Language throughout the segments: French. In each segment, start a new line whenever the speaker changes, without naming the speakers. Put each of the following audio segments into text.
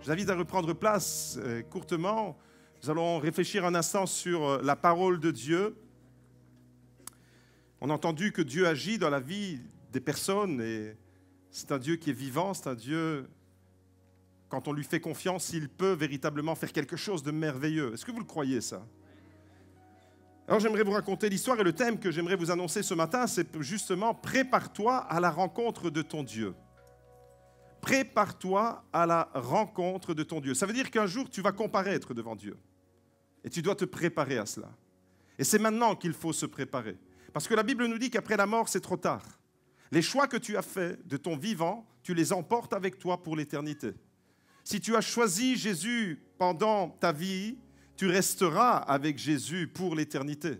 vous invite à reprendre place courtement. Nous allons réfléchir un instant sur la parole de Dieu. On a entendu que Dieu agit dans la vie des personnes et c'est un Dieu qui est vivant, c'est un Dieu, quand on lui fait confiance, il peut véritablement faire quelque chose de merveilleux. Est-ce que vous le croyez, ça? Alors j'aimerais vous raconter l'histoire et le thème que j'aimerais vous annoncer ce matin, c'est justement « Prépare-toi à la rencontre de ton Dieu ». Prépare-toi à la rencontre de ton Dieu. Ça veut dire qu'un jour, tu vas comparaître devant Dieu. Et tu dois te préparer à cela. Et c'est maintenant qu'il faut se préparer. Parce que la Bible nous dit qu'après la mort, c'est trop tard. Les choix que tu as faits de ton vivant, tu les emportes avec toi pour l'éternité. Si tu as choisi Jésus pendant ta vie, tu resteras avec Jésus pour l'éternité.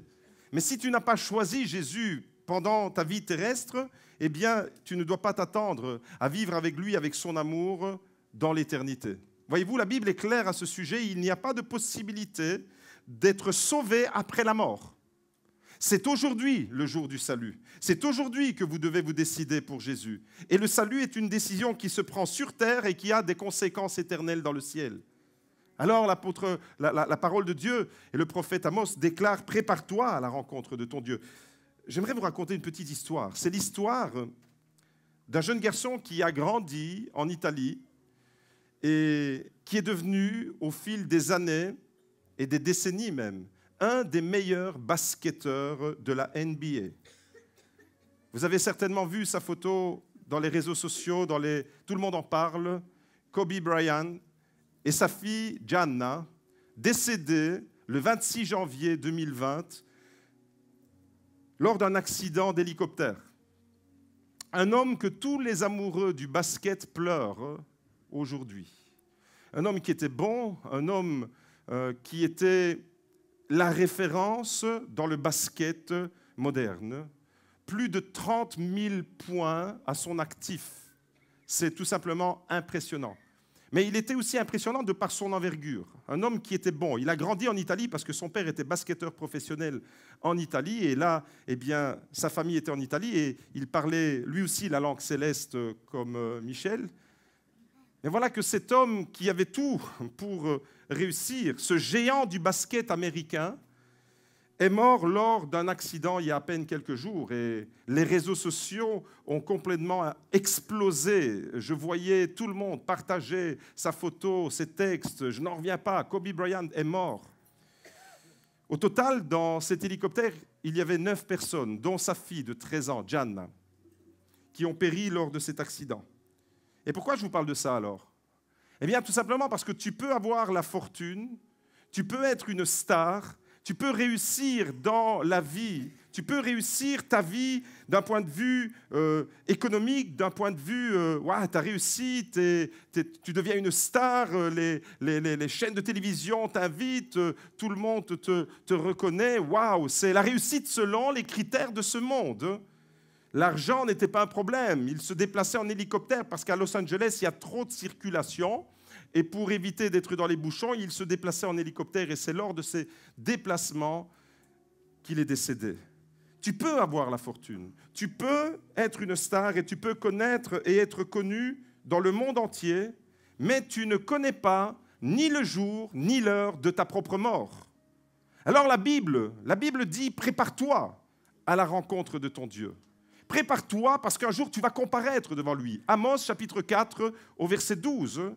Mais si tu n'as pas choisi Jésus pendant ta vie terrestre, eh bien, tu ne dois pas t'attendre à vivre avec lui, avec son amour, dans l'éternité. Voyez-vous, la Bible est claire à ce sujet. Il n'y a pas de possibilité d'être sauvé après la mort. C'est aujourd'hui le jour du salut. C'est aujourd'hui que vous devez vous décider pour Jésus. Et le salut est une décision qui se prend sur terre et qui a des conséquences éternelles dans le ciel. Alors la parole de Dieu et le prophète Amos déclarent « Prépare-toi à la rencontre de ton Dieu ». J'aimerais vous raconter une petite histoire. C'est l'histoire d'un jeune garçon qui a grandi en Italie et qui est devenu, au fil des années et des décennies même, un des meilleurs basketteurs de la NBA. Vous avez certainement vu sa photo dans les réseaux sociaux, tout le monde en parle, Kobe Bryant et sa fille Gianna, décédée le 26 janvier 2020 lors d'un accident d'hélicoptère. Un homme que tous les amoureux du basket pleurent aujourd'hui. Un homme qui était bon, un homme qui était la référence dans le basket moderne. Plus de 30 000 points à son actif. C'est tout simplement impressionnant. Mais il était aussi impressionnant de par son envergure. Un homme qui était bon. Il a grandi en Italie parce que son père était basketteur professionnel en Italie. Et là, eh bien, sa famille était en Italie et il parlait lui aussi la langue céleste comme Michel. Et voilà que cet homme qui avait tout pour réussir, ce géant du basket américain, est mort lors d'un accident il y a à peine quelques jours. Et les réseaux sociaux ont complètement explosé. Je voyais tout le monde partager sa photo, ses textes. Je n'en reviens pas. Kobe Bryant est mort. Au total, dans cet hélicoptère, il y avait 9 personnes, dont sa fille de 13 ans, Gianna, qui ont péri lors de cet accident. Et pourquoi je vous parle de ça alors? Eh bien, tout simplement parce que tu peux avoir la fortune, tu peux être une star, tu peux réussir dans la vie, tu peux réussir ta vie d'un point de vue économique, d'un point de vue, tu as réussi, tu deviens une star, les chaînes de télévision t'invitent, tout le monde te reconnaît, waouh, c'est la réussite selon les critères de ce monde. L'argent n'était pas un problème, il se déplaçait en hélicoptère parce qu'à Los Angeles, il y a trop de circulation. Et pour éviter d'être dans les bouchons, il se déplaçait en hélicoptère et c'est lors de ces déplacements qu'il est décédé. Tu peux avoir la fortune, tu peux être une star et tu peux connaître et être connu dans le monde entier, mais tu ne connais pas ni le jour ni l'heure de ta propre mort. Alors la Bible dit « Prépare-toi à la rencontre de ton Dieu ». Prépare-toi parce qu'un jour tu vas comparaître devant lui. Amos chapitre 4 au verset 12.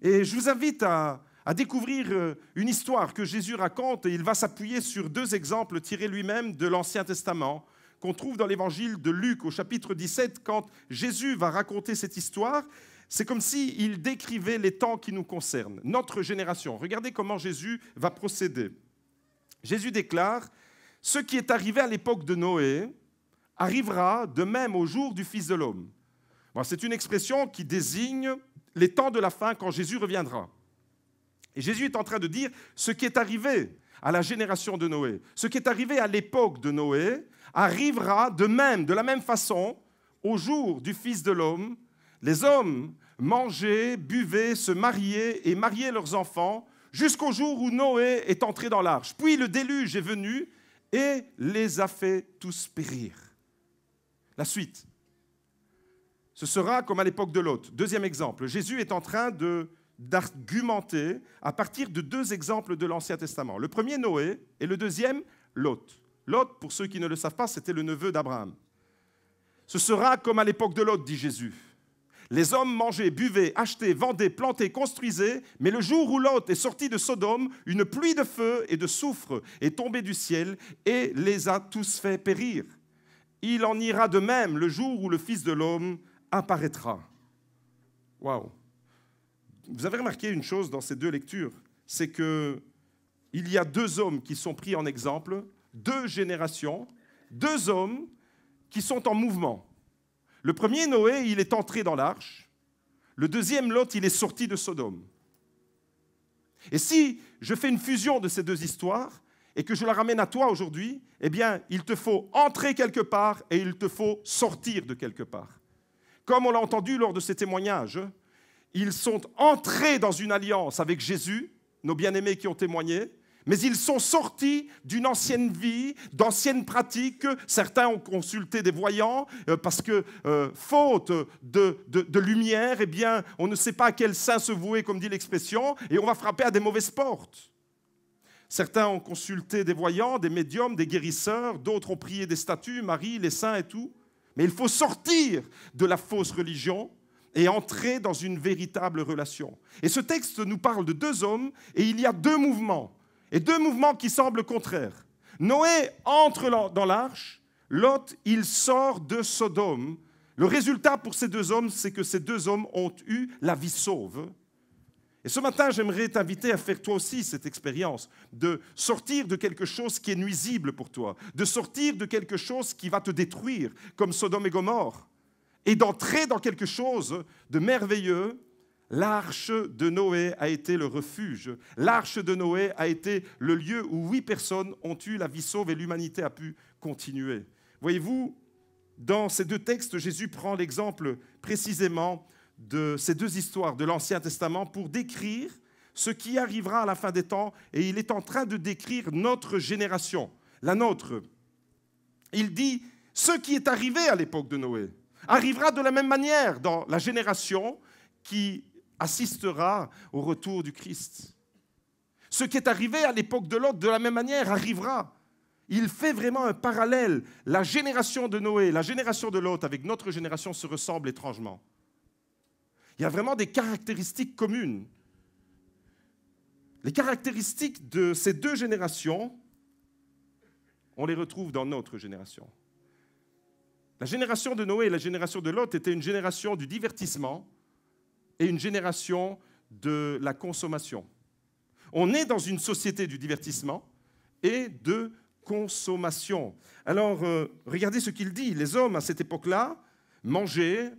Et je vous invite à découvrir une histoire que Jésus raconte et il va s'appuyer sur 2 exemples tirés lui-même de l'Ancien Testament qu'on trouve dans l'évangile de Luc au chapitre 17. Quand Jésus va raconter cette histoire, c'est comme s'il décrivait les temps qui nous concernent, notre génération. Regardez comment Jésus va procéder. Jésus déclare « Ce qui est arrivé à l'époque de Noé arrivera de même au jour du Fils de l'homme. » Bon, c'est une expression qui désigne les temps de la fin quand Jésus reviendra. Et Jésus est en train de dire ce qui est arrivé à la génération de Noé, ce qui est arrivé à l'époque de Noé, arrivera de la même façon, au jour du Fils de l'homme. Les hommes mangeaient, buvaient, se mariaient et mariaient leurs enfants jusqu'au jour où Noé est entré dans l'arche. Puis le déluge est venu et les a fait tous périr. La suite. Ce sera comme à l'époque de Lot. Deuxième exemple, Jésus est en train de d'argumenter à partir de deux exemples de l'Ancien Testament. Le premier, Noé, et le deuxième, Lot. Lot, pour ceux qui ne le savent pas, c'était le neveu d'Abraham. Ce sera comme à l'époque de Lot, dit Jésus. Les hommes mangeaient, buvaient, achetaient, vendaient, plantaient, construisaient, mais le jour où Lot est sorti de Sodome, une pluie de feu et de soufre est tombée du ciel et les a tous fait périr. Il en ira de même le jour où le Fils de l'homme apparaîtra. Waouh! Vous avez remarqué une chose dans ces deux lectures, c'est qu'il y a deux hommes qui sont pris en exemple, deux générations, deux hommes qui sont en mouvement. Le premier, Noé, il est entré dans l'arche. Le deuxième, Lot, il est sorti de Sodome. Et si je fais une fusion de ces deux histoires et que je la ramène à toi aujourd'hui, eh bien, il te faut entrer quelque part et il te faut sortir de quelque part. Comme on l'a entendu lors de ces témoignages, ils sont entrés dans une alliance avec Jésus, nos bien-aimés qui ont témoigné, mais ils sont sortis d'une ancienne vie, d'anciennes pratiques. Certains ont consulté des voyants parce que, faute de lumière, eh bien, on ne sait pas à quel saint se vouer, comme dit l'expression, et on va frapper à des mauvaises portes. Certains ont consulté des voyants, des médiums, des guérisseurs, d'autres ont prié des statues, Marie, les saints et tout. Mais il faut sortir de la fausse religion et entrer dans une véritable relation. Et ce texte nous parle de deux hommes, et il y a deux mouvements. Et deux mouvements qui semblent contraires. Noé entre dans l'arche, Lot, il sort de Sodome. Le résultat pour ces deux hommes, c'est que ces deux hommes ont eu la vie sauve. Et ce matin, j'aimerais t'inviter à faire toi aussi cette expérience, de sortir de quelque chose qui est nuisible pour toi, de sortir de quelque chose qui va te détruire, comme Sodome et Gomorrhe, et d'entrer dans quelque chose de merveilleux. L'arche de Noé a été le refuge. L'arche de Noé a été le lieu où 8 personnes ont eu la vie sauve et l'humanité a pu continuer. Voyez-vous, dans ces deux textes, Jésus prend l'exemple précisément de ces deux histoires de l'Ancien Testament pour décrire ce qui arrivera à la fin des temps, et il est en train de décrire notre génération, la nôtre. Il dit, ce qui est arrivé à l'époque de Noé arrivera de la même manière dans la génération qui assistera au retour du Christ. Ce qui est arrivé à l'époque de Lot, de la même manière, arrivera. Il fait vraiment un parallèle. La génération de Noé, la génération de Lot avec notre génération se ressemblent étrangement. Il y a vraiment des caractéristiques communes. Les caractéristiques de ces deux générations, on les retrouve dans notre génération. La génération de Noé et la génération de Lot étaient une génération du divertissement et une génération de la consommation. On est dans une société du divertissement et de consommation. Alors, regardez ce qu'il dit. Les hommes, à cette époque-là, mangeaient,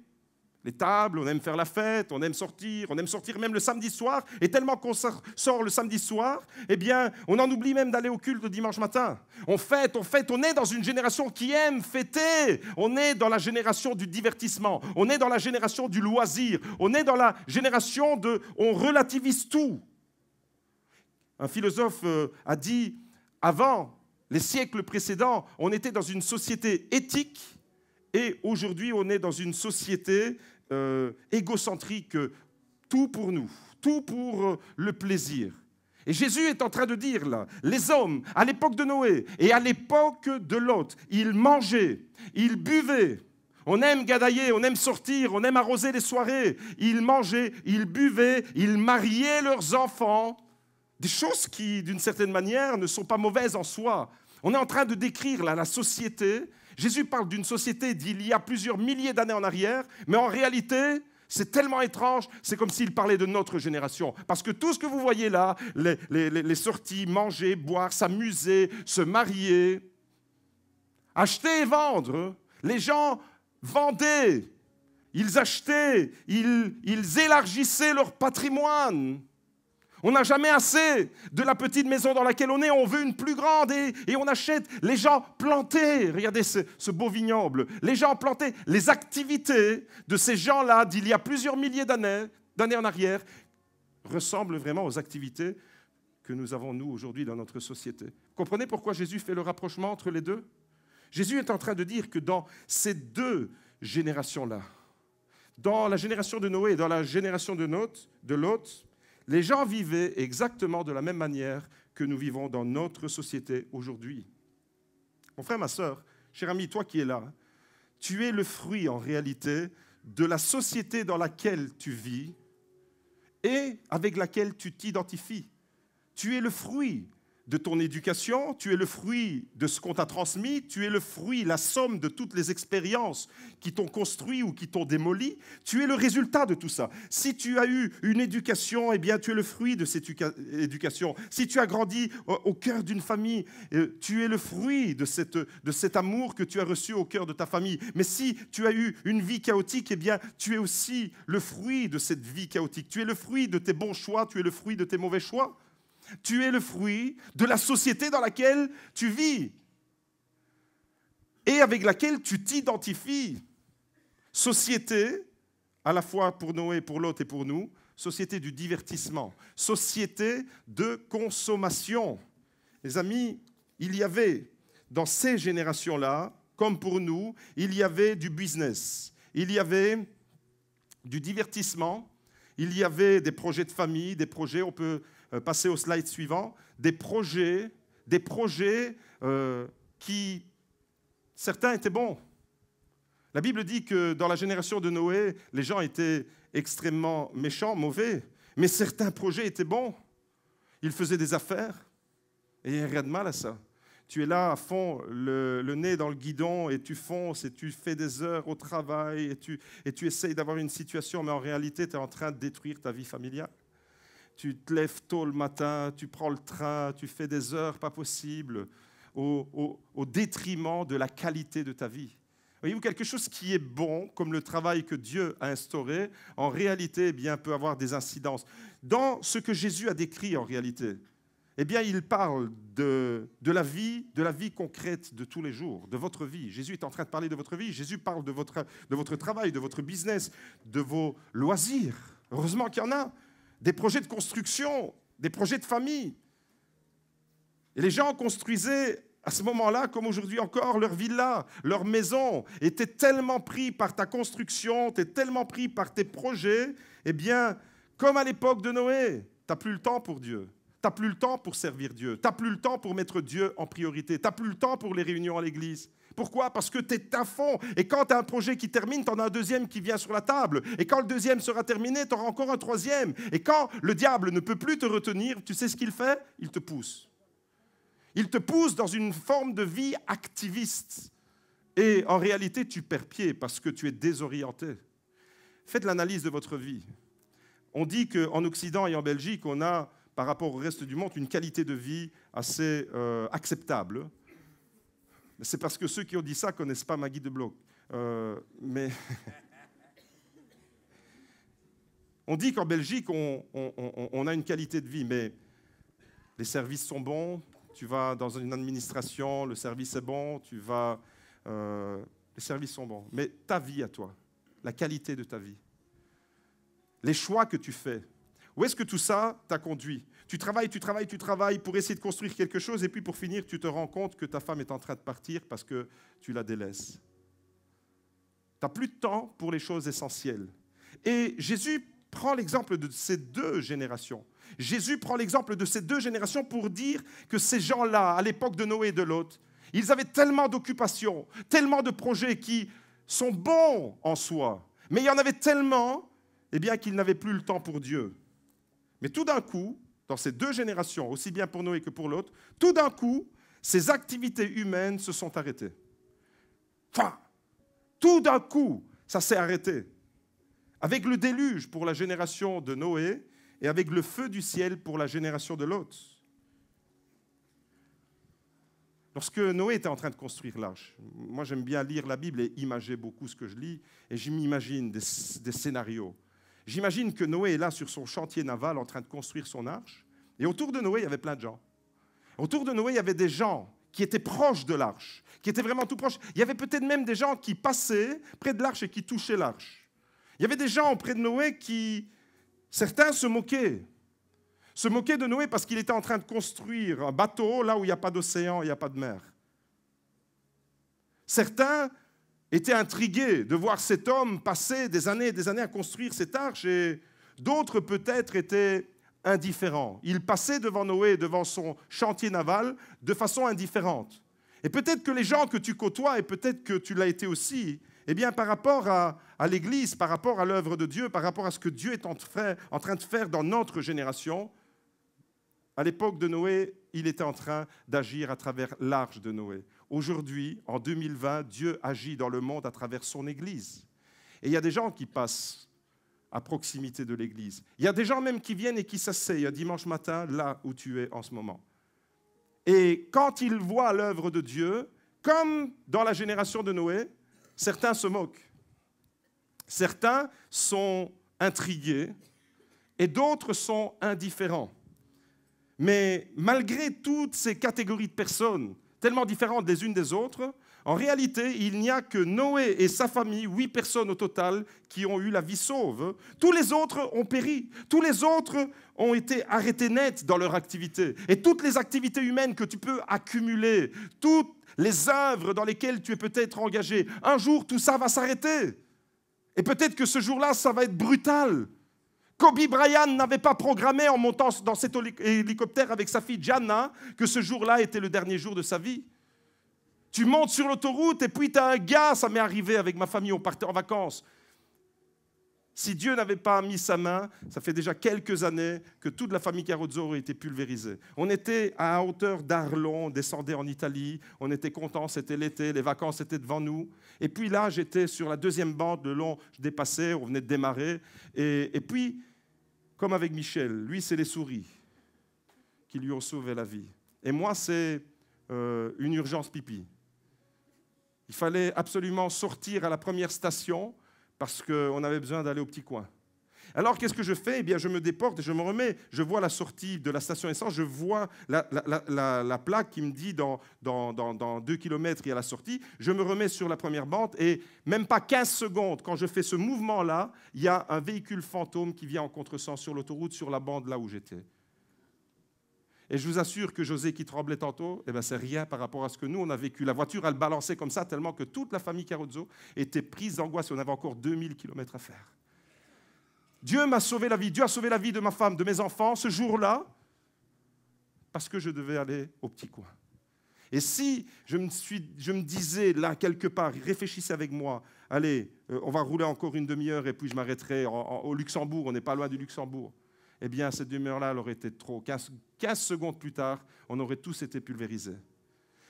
les tables, on aime faire la fête, on aime sortir même le samedi soir. Et tellement qu'on sort le samedi soir, eh bien, on en oublie même d'aller au culte le dimanche matin. On fête. On est dans une génération qui aime fêter. On est dans la génération du divertissement. On est dans la génération du loisir. On est dans la génération de... On relativise tout. Un philosophe a dit, avant les siècles précédents, on était dans une société éthique et aujourd'hui, on est dans une société égocentrique, tout pour nous, tout pour le plaisir. Et Jésus est en train de dire là, les hommes, à l'époque de Noé et à l'époque de Lot, ils mangeaient, ils buvaient. On aime gadailler, on aime sortir, on aime arroser les soirées. Ils mangeaient, ils buvaient, ils mariaient leurs enfants. Des choses qui, d'une certaine manière, ne sont pas mauvaises en soi. On est en train de décrire là, la société. Jésus parle d'une société d'il y a plusieurs milliers d'années en arrière, mais en réalité, c'est tellement étrange, c'est comme s'il parlait de notre génération. Parce que tout ce que vous voyez là, les sorties, manger, boire, s'amuser, se marier, acheter et vendre, les gens vendaient, ils achetaient, ils élargissaient leur patrimoine. On n'a jamais assez de la petite maison dans laquelle on est, on veut une plus grande et on achète. Les gens plantaient, regardez ce beau vignoble, les gens plantaient. Les activités de ces gens-là d'il y a plusieurs milliers d'années en arrière ressemblent vraiment aux activités que nous avons, nous, aujourd'hui dans notre société. Vous comprenez pourquoi Jésus fait le rapprochement entre les deux? Jésus est en train de dire que dans ces deux générations-là, dans la génération de Noé et dans la génération de Lot, Les gens vivaient exactement de la même manière que nous vivons dans notre société aujourd'hui. Mon frère, ma sœur, cher ami, toi qui es là, tu es le fruit en réalité de la société dans laquelle tu vis et avec laquelle tu t'identifies. Tu es le fruit de ton éducation, tu es le fruit de ce qu'on t'a transmis, tu es le fruit, la somme de toutes les expériences qui t'ont construit ou qui t'ont démoli, tu es le résultat de tout ça. Si tu as eu une éducation, eh bien tu es le fruit de cette éducation. Si tu as grandi au cœur d'une famille, tu es le fruit de cet amour que tu as reçu au cœur de ta famille. Mais si tu as eu une vie chaotique, eh bien tu es aussi le fruit de cette vie chaotique. Tu es le fruit de tes bons choix, tu es le fruit de tes mauvais choix. Tu es le fruit de la société dans laquelle tu vis et avec laquelle tu t'identifies. Société, à la fois pour Noé, pour Lot et pour nous, société du divertissement, société de consommation. Les amis, il y avait dans ces générations-là, comme pour nous, il y avait du business, il y avait du divertissement, il y avait des projets de famille, des projets, on peut passer au slide suivant, des projets qui, certains étaient bons. La Bible dit que dans la génération de Noé, les gens étaient extrêmement méchants, mauvais, mais certains projets étaient bons. Ils faisaient des affaires, et il n'y a rien de mal à ça. Tu es là à fond, le nez dans le guidon, et tu fonces, et tu fais des heures au travail, et tu essayes d'avoir une situation, mais en réalité, tu es en train de détruire ta vie familiale. Tu te lèves tôt le matin, tu prends le train, tu fais des heures pas possibles, au détriment de la qualité de ta vie. Voyez-vous, quelque chose qui est bon, comme le travail que Dieu a instauré, en réalité, eh bien, peut avoir des incidences. Dans ce que Jésus a décrit en réalité, eh bien, il parle de la vie concrète de tous les jours, de votre vie. Jésus est en train de parler de votre vie. Jésus parle de votre travail, de votre business, de vos loisirs. Heureusement qu'il y en a. Des projets de construction, des projets de famille. Et les gens construisaient à ce moment-là, comme aujourd'hui encore, leur villa, leur maison, étaient tellement pris par ta construction, étaient tellement pris par tes projets, eh bien, comme à l'époque de Noé, tu n'as plus le temps pour Dieu. Tu n'as plus le temps pour servir Dieu. Tu n'as plus le temps pour mettre Dieu en priorité. Tu n'as plus le temps pour les réunions à l'église. Pourquoi? Parce que tu es à fond. Et quand tu as un projet qui termine, tu en as un deuxième qui vient sur la table. Et quand le deuxième sera terminé, tu auras encore un troisième. Et quand le diable ne peut plus te retenir, tu sais ce qu'il fait? Il te pousse. Il te pousse dans une forme de vie activiste. Et en réalité, tu perds pied parce que tu es désorienté. Faites l'analyse de votre vie. On dit qu'en Occident et en Belgique, on a, par rapport au reste du monde, une qualité de vie assez acceptable. C'est parce que ceux qui ont dit ça ne connaissent pas Maggie de Bloch. Mais on dit qu'en Belgique, on a une qualité de vie, mais les services sont bons. Tu vas dans une administration, le service est bon. Les services sont bons. Mais ta vie à toi, la qualité de ta vie, les choix que tu fais, où est-ce que tout ça t'a conduit? Tu travailles pour essayer de construire quelque chose et puis pour finir, tu te rends compte que ta femme est en train de partir parce que tu la délaisses. Tu n'as plus de temps pour les choses essentielles. Et Jésus prend l'exemple de ces deux générations. Jésus prend l'exemple de ces deux générations pour dire que ces gens-là, à l'époque de Noé et de Lot, ils avaient tellement d'occupations, tellement de projets qui sont bons en soi, mais il y en avait tellement qu'ils n'avaient plus le temps pour Dieu. Mais tout d'un coup, dans ces deux générations, aussi bien pour Noé que pour l'autre, tout d'un coup, ces activités humaines se sont arrêtées. Enfin, tout d'un coup, ça s'est arrêté. Avec le déluge pour la génération de Noé et avec le feu du ciel pour la génération de Lot. Lorsque Noé était en train de construire l'arche, moi j'aime bien lire la Bible et imager beaucoup ce que je lis, et je m'imagine des scénarios. J'imagine que Noé est là sur son chantier naval en train de construire son arche, et autour de Noé, il y avait plein de gens. Autour de Noé, il y avait des gens qui étaient proches de l'arche, qui étaient vraiment tout proches. Il y avait peut-être même des gens qui passaient près de l'arche et qui touchaient l'arche. Il y avait des gens auprès de Noé qui, certains se moquaient de Noé parce qu'il était en train de construire un bateau là où il n'y a pas d'océan, il n'y a pas de mer. Certains étaient intrigués de voir cet homme passer des années et des années à construire cette arche, et d'autres peut-être étaient indifférents. Ils passaient devant Noé, devant son chantier naval, de façon indifférente. Et peut-être que les gens que tu côtoies, et peut-être que tu l'as été aussi, eh bien, par rapport à l'Église, par rapport à l'œuvre de Dieu, par rapport à ce que Dieu est en train de faire dans notre génération, à l'époque de Noé, il était en train d'agir à travers l'arche de Noé. Aujourd'hui, en 2020, Dieu agit dans le monde à travers son Église. Et il y a des gens qui passent à proximité de l'Église. Il y a des gens même qui viennent et qui s'asseyent un dimanche matin là où tu es en ce moment. Et quand ils voient l'œuvre de Dieu, comme dans la génération de Noé, certains se moquent. Certains sont intrigués et d'autres sont indifférents. Mais malgré toutes ces catégories de personnes, tellement différentes les unes des autres, en réalité, il n'y a que Noé et sa famille, 8 personnes au total, qui ont eu la vie sauve. Tous les autres ont péri. Tous les autres ont été arrêtés net dans leur activité. Et toutes les activités humaines que tu peux accumuler, toutes les œuvres dans lesquelles tu es peut-être engagé, un jour, tout ça va s'arrêter. Et peut-être que ce jour-là, ça va être brutal. Kobe Bryant n'avait pas programmé en montant dans cet hélicoptère avec sa fille Gianna que ce jour-là était le dernier jour de sa vie. Tu montes sur l'autoroute et puis tu as un gars, ça m'est arrivé avec ma famille, on partait en vacances. Si Dieu n'avait pas mis sa main, ça fait déjà quelques années que toute la famille Carozzo aurait été pulvérisée. On était à hauteur d'Arlon, on descendait en Italie, on était contents, c'était l'été, les vacances étaient devant nous. Et puis là, j'étais sur la deuxième bande, le long, je dépassais, on venait de démarrer. Et puis, comme avec Michel, lui, c'est les souris qui lui ont sauvé la vie. Et moi, c'est une urgence pipi. Il fallait absolument sortir à la première station parce qu'on avait besoin d'aller au petit coin. Alors, qu'est-ce que je fais? Eh bien, je me déporte et je me remets. Je vois la sortie de la station essence, je vois la plaque qui me dit dans 2 km, il y a la sortie. Je me remets sur la première bande et même pas 15 secondes, quand je fais ce mouvement-là, il y a un véhicule fantôme qui vient en contresens sur l'autoroute, sur la bande là où j'étais. Et je vous assure que José qui tremblait tantôt, eh ben, c'est rien par rapport à ce que nous, on a vécu. La voiture, elle balançait comme ça tellement que toute la famille Carozzo était prise d'angoisse et on avait encore 2000 km à faire. Dieu m'a sauvé la vie. Dieu a sauvé la vie de ma femme, de mes enfants, ce jour-là, parce que je devais aller au petit coin. Et si je me disais là, quelque part, réfléchissez avec moi, allez, on va rouler encore une demi-heure et puis je m'arrêterai au Luxembourg, on n'est pas loin du Luxembourg. Eh bien, cette demi-heure-là, elle aurait été trop. 15 secondes plus tard, on aurait tous été pulvérisés.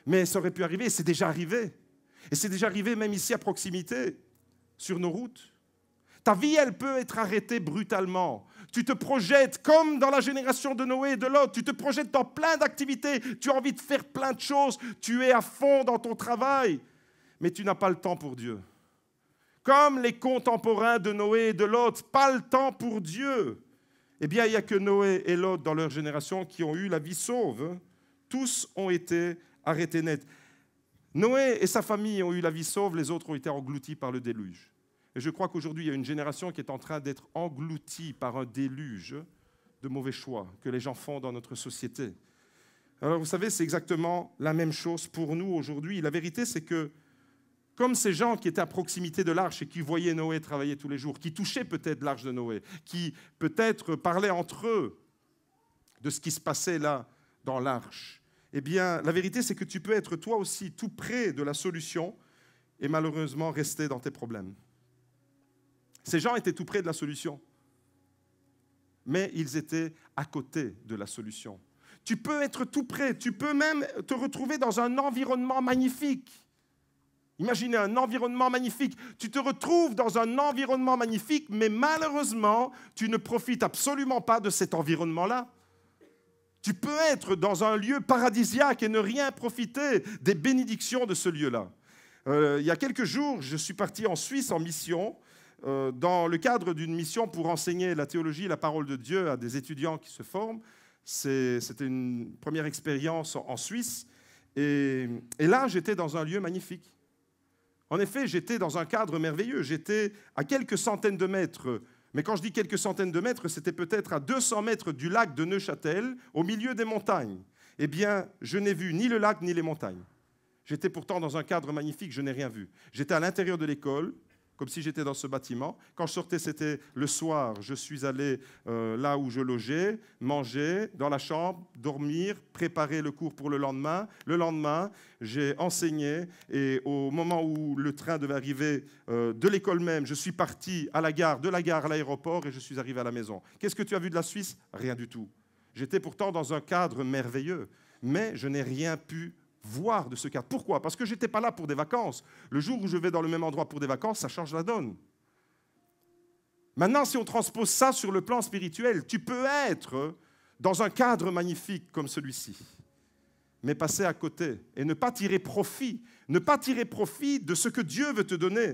Mais ça aurait pu arriver, et c'est déjà arrivé. Et c'est déjà arrivé même ici à proximité, sur nos routes. Ta vie, elle peut être arrêtée brutalement. Tu te projettes, comme dans la génération de Noé et de Lot, tu te projettes dans plein d'activités, tu as envie de faire plein de choses, tu es à fond dans ton travail, mais tu n'as pas le temps pour Dieu. Comme les contemporains de Noé et de Lot, pas le temps pour Dieu. Eh bien, il n'y a que Noé et Lot dans leur génération qui ont eu la vie sauve. Tous ont été arrêtés net. Noé et sa famille ont eu la vie sauve, les autres ont été engloutis par le déluge. Et je crois qu'aujourd'hui, il y a une génération qui est en train d'être engloutie par un déluge de mauvais choix que les gens font dans notre société. Alors, vous savez, c'est exactement la même chose pour nous aujourd'hui. La vérité, c'est que comme ces gens qui étaient à proximité de l'arche et qui voyaient Noé travailler tous les jours, qui touchaient peut-être l'arche de Noé, qui peut-être parlaient entre eux de ce qui se passait là dans l'arche, eh bien, la vérité, c'est que tu peux être toi aussi tout près de la solution et malheureusement rester dans tes problèmes. Ces gens étaient tout près de la solution, mais ils étaient à côté de la solution. Tu peux être tout près, tu peux même te retrouver dans un environnement magnifique. Imaginez un environnement magnifique. Tu te retrouves dans un environnement magnifique, mais malheureusement, tu ne profites absolument pas de cet environnement-là. Tu peux être dans un lieu paradisiaque et ne rien profiter des bénédictions de ce lieu-là. Il y a quelques jours, je suis parti en Suisse en mission, dans le cadre d'une mission pour enseigner la théologie et la parole de Dieu à des étudiants qui se forment. C'était une première expérience en Suisse. Et là, j'étais dans un lieu magnifique. En effet, j'étais dans un cadre merveilleux. J'étais à quelques centaines de mètres. Mais quand je dis quelques centaines de mètres, c'était peut-être à 200 mètres du lac de Neuchâtel, au milieu des montagnes. Eh bien, je n'ai vu ni le lac ni les montagnes. J'étais pourtant dans un cadre magnifique, je n'ai rien vu. J'étais à l'intérieur de l'école, comme si j'étais dans ce bâtiment. Quand je sortais, c'était le soir. Je suis allé là où je logeais, manger dans la chambre, dormir, préparer le cours pour le lendemain. Le lendemain, j'ai enseigné et au moment où le train devait arriver de l'école même, je suis parti à la gare, de la gare à l'aéroport et je suis arrivé à la maison. Qu'est-ce que tu as vu de la Suisse? Rien du tout. J'étais pourtant dans un cadre merveilleux, mais je n'ai rien pu voir de ce cadre. Pourquoi? Parce que je n'étais pas là pour des vacances. Le jour où je vais dans le même endroit pour des vacances, ça change la donne. Maintenant, si on transpose ça sur le plan spirituel, tu peux être dans un cadre magnifique comme celui-ci, mais passer à côté et ne pas tirer profit de ce que Dieu veut te donner.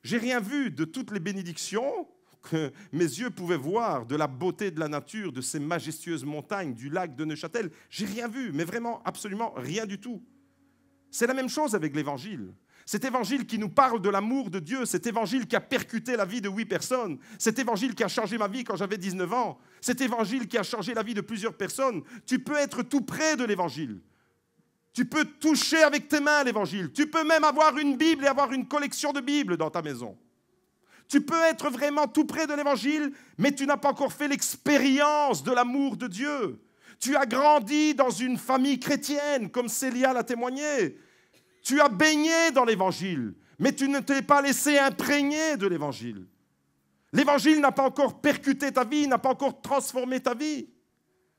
J'ai rien vu de toutes les bénédictions que mes yeux pouvaient voir, de la beauté de la nature, de ces majestueuses montagnes, du lac de Neuchâtel. J'ai rien vu, mais vraiment, absolument rien du tout. C'est la même chose avec l'Évangile. Cet Évangile qui nous parle de l'amour de Dieu, cet Évangile qui a percuté la vie de 8 personnes, cet Évangile qui a changé ma vie quand j'avais 19 ans, cet Évangile qui a changé la vie de plusieurs personnes. Tu peux être tout près de l'Évangile. Tu peux toucher avec tes mains l'Évangile. Tu peux même avoir une Bible et avoir une collection de Bibles dans ta maison. Tu peux être vraiment tout près de l'Évangile, mais tu n'as pas encore fait l'expérience de l'amour de Dieu. Tu as grandi dans une famille chrétienne, comme Célia l'a témoigné. Tu as baigné dans l'Évangile, mais tu ne t'es pas laissé imprégner de l'Évangile. L'Évangile n'a pas encore percuté ta vie, n'a pas encore transformé ta vie.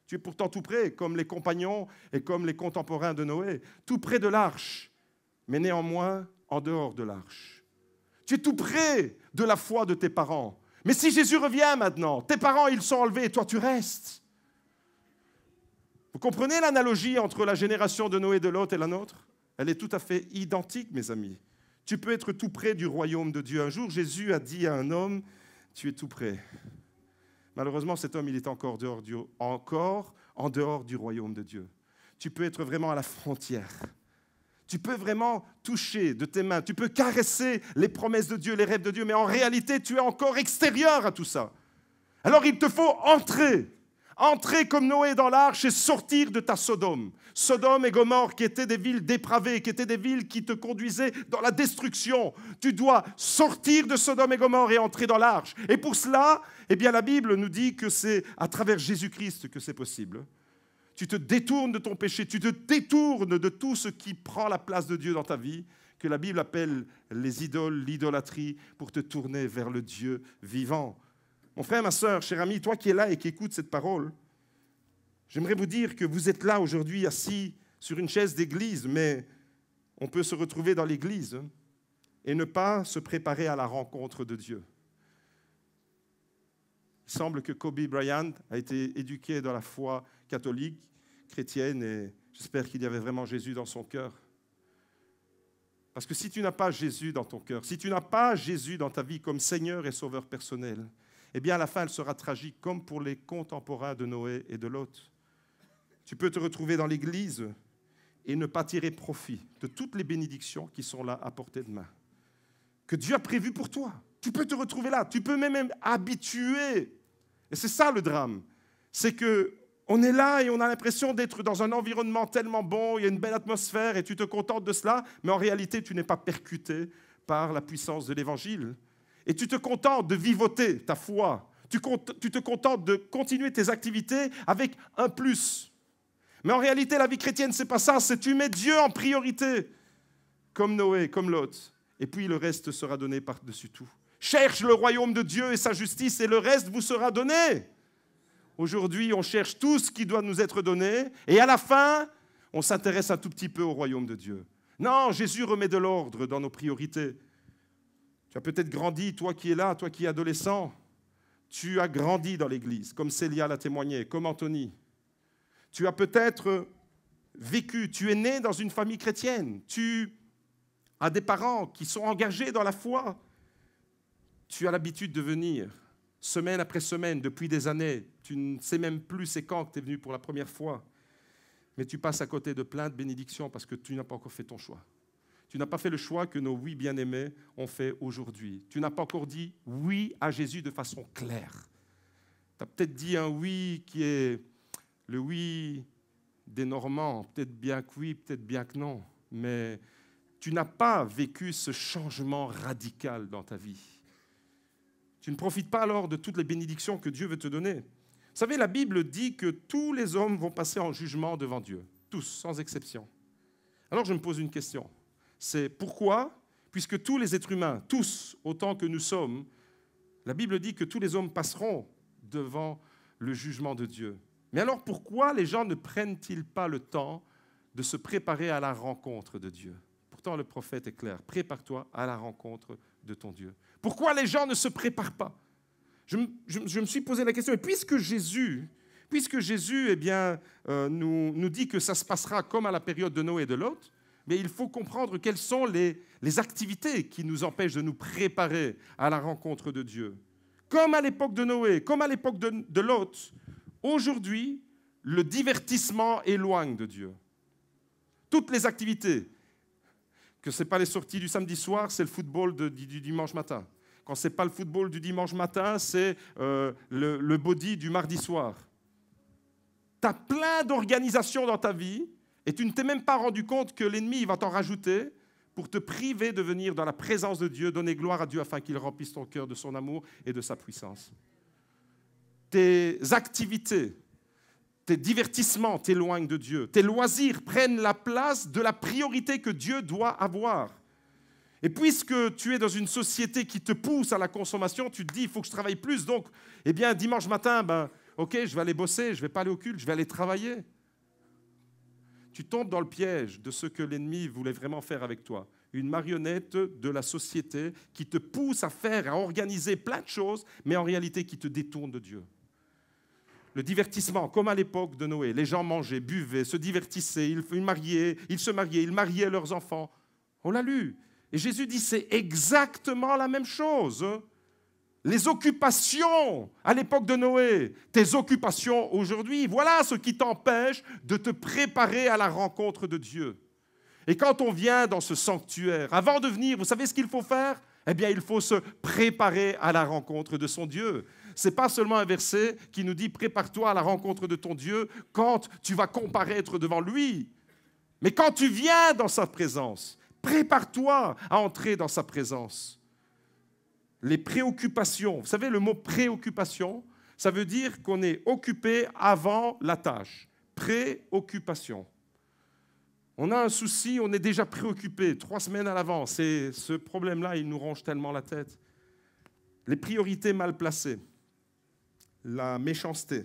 Tu es pourtant tout près, comme les compagnons et comme les contemporains de Noé, tout près de l'arche, mais néanmoins en dehors de l'arche. Tu es tout près de la foi de tes parents. Mais si Jésus revient maintenant, tes parents, ils sont enlevés et toi, tu restes. Vous comprenez l'analogie entre la génération de Noé de Lot et la nôtre? Elle est tout à fait identique, mes amis. Tu peux être tout près du royaume de Dieu. Un jour, Jésus a dit à un homme, tu es tout près. Malheureusement, cet homme, il est encore en dehors du royaume de Dieu. Tu peux être vraiment à la frontière. Tu peux vraiment toucher de tes mains, tu peux caresser les promesses de Dieu, les rêves de Dieu, mais en réalité, tu es encore extérieur à tout ça. Alors il te faut entrer comme Noé dans l'arche et sortir de ta Sodome. Sodome et Gomorrhe qui étaient des villes dépravées, qui étaient des villes qui te conduisaient dans la destruction. Tu dois sortir de Sodome et Gomorrhe et entrer dans l'arche. Et pour cela, eh bien, la Bible nous dit que c'est à travers Jésus-Christ que c'est possible. Tu te détournes de ton péché, tu te détournes de tout ce qui prend la place de Dieu dans ta vie, que la Bible appelle les idoles, l'idolâtrie, pour te tourner vers le Dieu vivant. Mon frère, ma sœur, cher ami, toi qui es là et qui écoutes cette parole, j'aimerais vous dire que vous êtes là aujourd'hui assis sur une chaise d'église, mais on peut se retrouver dans l'église et ne pas se préparer à la rencontre de Dieu. Il semble que Kobe Bryant a été éduqué dans la foi catholique, chrétienne, et j'espère qu'il y avait vraiment Jésus dans son cœur. Parce que si tu n'as pas Jésus dans ton cœur, si tu n'as pas Jésus dans ta vie comme Seigneur et Sauveur personnel, eh bien à la fin, elle sera tragique, comme pour les contemporains de Noé et de Lot. Tu peux te retrouver dans l'église et ne pas tirer profit de toutes les bénédictions qui sont là à portée de main, que Dieu a prévues pour toi. Tu peux te retrouver là, tu peux même habituer. Et c'est ça le drame, c'est qu'on est là et on a l'impression d'être dans un environnement tellement bon, il y a une belle atmosphère et tu te contentes de cela, mais en réalité, tu n'es pas percuté par la puissance de l'Évangile. Et tu te contentes de vivoter ta foi, tu te contentes de continuer tes activités avec un plus. Mais en réalité, la vie chrétienne, ce n'est pas ça, c'est tu mets Dieu en priorité, comme Noé, comme Lot, et puis le reste sera donné par-dessus tout. Cherche le royaume de Dieu et sa justice et le reste vous sera donné. Aujourd'hui, on cherche tout ce qui doit nous être donné et à la fin, on s'intéresse un tout petit peu au royaume de Dieu. Non, Jésus remet de l'ordre dans nos priorités. Tu as peut-être grandi, toi qui es là, toi qui es adolescent, tu as grandi dans l'église, comme Célia l'a témoigné, comme Anthony. Tu as peut-être vécu, tu es né dans une famille chrétienne, tu as des parents qui sont engagés dans la foi. Tu as l'habitude de venir, semaine après semaine, depuis des années. Tu ne sais même plus c'est quand que tu es venu pour la première fois. Mais tu passes à côté de plein de bénédictions parce que tu n'as pas encore fait ton choix. Tu n'as pas fait le choix que nos oui bien-aimés ont fait aujourd'hui. Tu n'as pas encore dit oui à Jésus de façon claire. Tu as peut-être dit un oui qui est le oui des Normands. Peut-être bien que oui, peut-être bien que non. Mais tu n'as pas vécu ce changement radical dans ta vie. Tu ne profites pas alors de toutes les bénédictions que Dieu veut te donner. Vous savez, la Bible dit que tous les hommes vont passer en jugement devant Dieu. Tous, sans exception. Alors je me pose une question. C'est pourquoi, puisque tous les êtres humains, tous, autant que nous sommes, la Bible dit que tous les hommes passeront devant le jugement de Dieu. Mais alors pourquoi les gens ne prennent-ils pas le temps de se préparer à la rencontre de Dieu? Pourtant le prophète est clair, prépare-toi à la rencontre de ton Dieu. Pourquoi les gens ne se préparent pas? Je me suis posé la question, et puisque Jésus nous dit que ça se passera comme à la période de Noé et de Lot, mais il faut comprendre quelles sont les activités qui nous empêchent de nous préparer à la rencontre de Dieu. Comme à l'époque de Noé, comme à l'époque de Lot, aujourd'hui, le divertissement éloigne de Dieu. Toutes les activités, que ce n'est pas les sorties du samedi soir, c'est le football du dimanche matin. Quand ce n'est pas le football du dimanche matin, c'est le body du mardi soir. Tu as plein d'organisations dans ta vie et tu ne t'es même pas rendu compte que l'ennemi va t'en rajouter pour te priver de venir dans la présence de Dieu, donner gloire à Dieu afin qu'il remplisse ton cœur de son amour et de sa puissance. Tes activités, tes divertissements t'éloignent de Dieu. Tes loisirs prennent la place de la priorité que Dieu doit avoir. Et puisque tu es dans une société qui te pousse à la consommation, tu te dis, il faut que je travaille plus. Donc, dimanche matin, ok, je vais aller bosser, je ne vais pas aller au culte, je vais aller travailler. Tu tombes dans le piège de ce que l'ennemi voulait vraiment faire avec toi. Une marionnette de la société qui te pousse à faire, à organiser plein de choses, mais en réalité qui te détourne de Dieu. Le divertissement, comme à l'époque de Noé, les gens mangeaient, buvaient, se divertissaient, ils se mariaient, ils mariaient leurs enfants. On l'a lu. Et Jésus dit, c'est exactement la même chose. Les occupations à l'époque de Noé, tes occupations aujourd'hui, voilà ce qui t'empêche de te préparer à la rencontre de Dieu. Et quand on vient dans ce sanctuaire, avant de venir, vous savez ce qu'il faut faire? Il faut se préparer à la rencontre de son Dieu. Ce n'est pas seulement un verset qui nous dit « Prépare-toi à la rencontre de ton Dieu quand tu vas comparaître devant lui. » Mais quand tu viens dans sa présence, prépare-toi à entrer dans sa présence. Les préoccupations, vous savez le mot préoccupation, ça veut dire qu'on est occupé avant la tâche. Préoccupation. On a un souci, on est déjà préoccupé 3 semaines à l'avance. Et ce problème-là, il nous ronge tellement la tête. Les priorités mal placées, la méchanceté.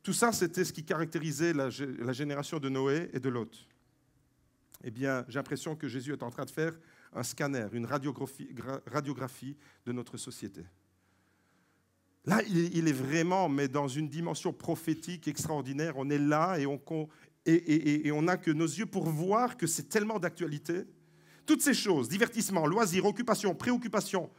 Tout ça, c'était ce qui caractérisait la génération de Noé et de Lot. J'ai l'impression que Jésus est en train de faire un scanner, une radiographie de notre société. Là, il est vraiment, mais dans une dimension prophétique extraordinaire. On est là et on n'a que nos yeux pour voir que c'est tellement d'actualité. Toutes ces choses, divertissement, loisirs, occupation, préoccupation,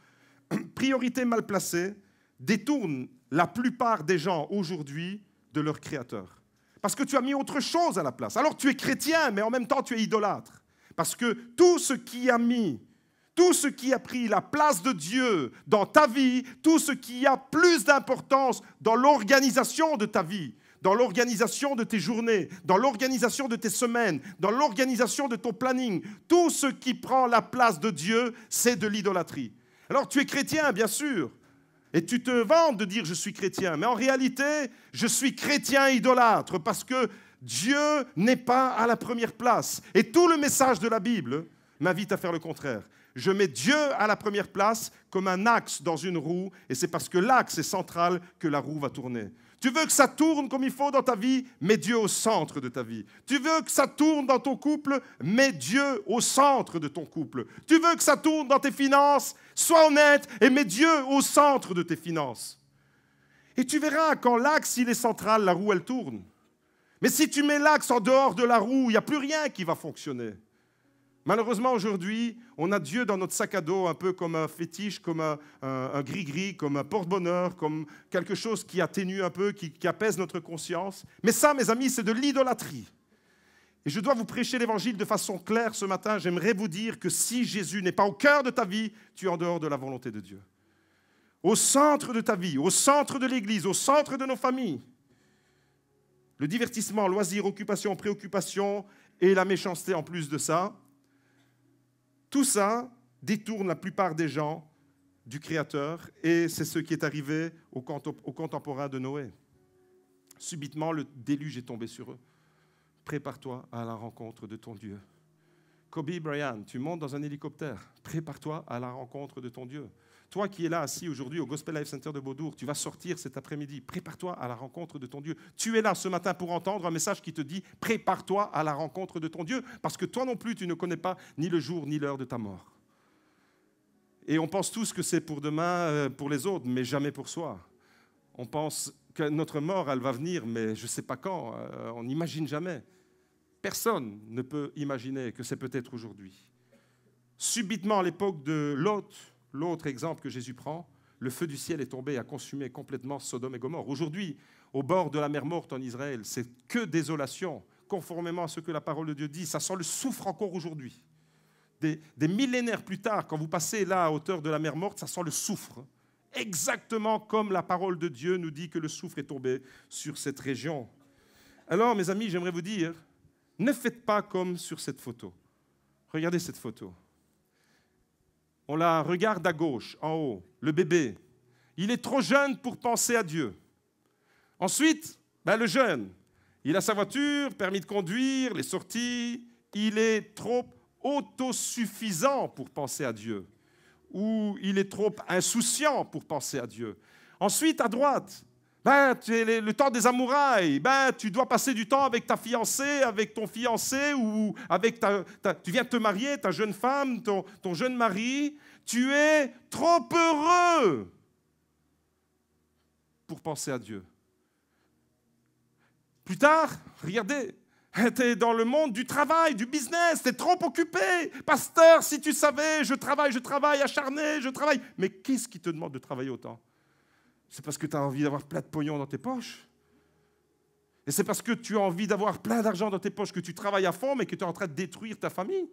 priorités mal placées, détournent la plupart des gens aujourd'hui de leur Créateur. Parce que tu as mis autre chose à la place. Alors tu es chrétien, mais en même temps tu es idolâtre. Parce que tout ce qui a pris la place de Dieu dans ta vie, tout ce qui a plus d'importance dans l'organisation de ta vie, dans l'organisation de tes journées, dans l'organisation de tes semaines, dans l'organisation de ton planning, tout ce qui prend la place de Dieu, c'est de l'idolâtrie. Alors tu es chrétien, bien sûr, et tu te vantes de dire « je suis chrétien », mais en réalité, je suis chrétien idolâtre parce que Dieu n'est pas à la première place. Et tout le message de la Bible m'invite à faire le contraire. Je mets Dieu à la première place comme un axe dans une roue, et c'est parce que l'axe est central que la roue va tourner. Tu veux que ça tourne comme il faut dans ta vie, mets Dieu au centre de ta vie. Tu veux que ça tourne dans ton couple, mets Dieu au centre de ton couple. Tu veux que ça tourne dans tes finances, sois honnête et mets Dieu au centre de tes finances. Et tu verras, quand l'axe il est central, la roue elle tourne. Mais si tu mets l'axe en dehors de la roue, il n'y a plus rien qui va fonctionner. Malheureusement, aujourd'hui, on a Dieu dans notre sac à dos un peu comme un fétiche, comme un gris-gris, comme un porte-bonheur, comme quelque chose qui atténue un peu, qui apaise notre conscience. Mais ça, mes amis, c'est de l'idolâtrie. Et je dois vous prêcher l'Évangile de façon claire ce matin. J'aimerais vous dire que si Jésus n'est pas au cœur de ta vie, tu es en dehors de la volonté de Dieu. Au centre de ta vie, au centre de l'Église, au centre de nos familles. Le divertissement, loisirs, occupation, préoccupation et la méchanceté en plus de ça, Tout ça détourne la plupart des gens du Créateur, et c'est ce qui est arrivé aux contemporains de Noé. Subitement, le déluge est tombé sur eux. Prépare-toi à la rencontre de ton Dieu. Kobe Bryant, tu montes dans un hélicoptère. Prépare-toi à la rencontre de ton Dieu. Toi qui es là, assis aujourd'hui au Gospel Life Center de Beaudour, tu vas sortir cet après-midi. Prépare-toi à la rencontre de ton Dieu. Tu es là ce matin pour entendre un message qui te dit « Prépare-toi à la rencontre de ton Dieu » parce que toi non plus, tu ne connais pas ni le jour ni l'heure de ta mort. Et on pense tous que c'est pour demain, pour les autres, mais jamais pour soi. On pense que notre mort, elle va venir, mais je ne sais pas quand. On n'imagine jamais. Personne ne peut imaginer que c'est peut-être aujourd'hui. Subitement, à l'époque de Lot, l'autre exemple que Jésus prend, le feu du ciel est tombé et a consumé complètement Sodome et Gomorrhe. Aujourd'hui, au bord de la mer Morte en Israël, c'est que désolation, conformément à ce que la parole de Dieu dit. Ça sent le soufre encore aujourd'hui. Des millénaires plus tard, quand vous passez là à hauteur de la mer Morte, ça sent le soufre. Exactement comme la parole de Dieu nous dit que le soufre est tombé sur cette région. Alors, mes amis, j'aimerais vous dire, ne faites pas comme sur cette photo. Regardez cette photo. On la regarde à gauche, en haut, le bébé. Il est trop jeune pour penser à Dieu. Ensuite, le jeune, il a sa voiture, permis de conduire, les sorties. Il est trop autosuffisant pour penser à Dieu. Ou il est trop insouciant pour penser à Dieu. Ensuite, à droite, le temps des amourailles, tu dois passer du temps avec ta fiancée, avec ton fiancé, ou avec tu viens de te marier, ta jeune femme, ton jeune mari. Tu es trop heureux pour penser à Dieu. Plus tard, regardez, tu es dans le monde du travail, du business, tu es trop occupé. Pasteur, si tu savais, je travaille, acharné, je travaille. Mais qu'est-ce qui te demande de travailler autant? C'est parce que tu as envie d'avoir plein de pognon dans tes poches. Et c'est parce que tu as envie d'avoir plein d'argent dans tes poches que tu travailles à fond, mais que tu es en train de détruire ta famille.